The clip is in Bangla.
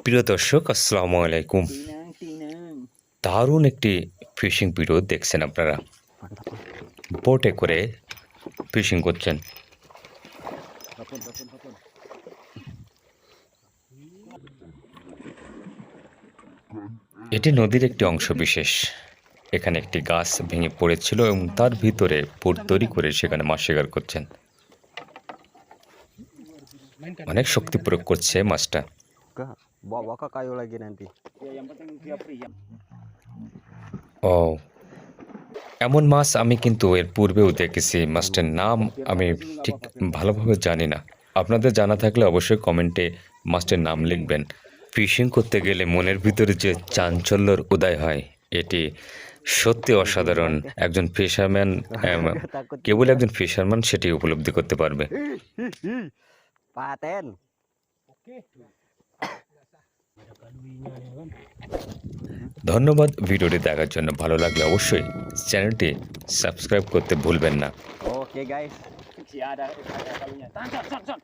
প্রিয় দর্শক আসসালামু আলাইকুম। দারুণ একটি ফিশিং ভিডিও দেখছেন আপনারা। বোটে করে ফিশিং করছেন। এটি নদীর একটি অংশ বিশেষ। এখানে একটি গাছ ভেঙে পড়েছিল এবং তার ভিতরে বোট তৈরি করে সেখানে মাছ শিকার করছেন। অনেক শক্তি প্রয়োগ করছে মাছটা। Bawa ke kayu lagi nanti. ও, এমন মাছ আমি কিন্তু এর পূর্বেও দেখেছি। মাছটার নাম আমি ঠিক ভালোভাবে জানি না। আপনাদের জানা থাকলে অবশ্যই কমেন্টে মাছটার নাম লিখবেন। ফিশিং করতে গেলে মনের ভিতরে যে চাঞ্চল্যর উদয় হয়, এটি সত্যি অসাধারণ। একজন ফিশারম্যান, কেবল একজন ফিশারম্যান সেটি উপলব্ধি করতে পারবে। Paten. ধন্যবাদ ভিডিওটি দেখার জন্য। ভালো লাগলে অবশ্যই চ্যানেলটি সাবস্ক্রাইব করতে ভুলবেন না। Oke guys. Si ada kalunya. Tahan, son.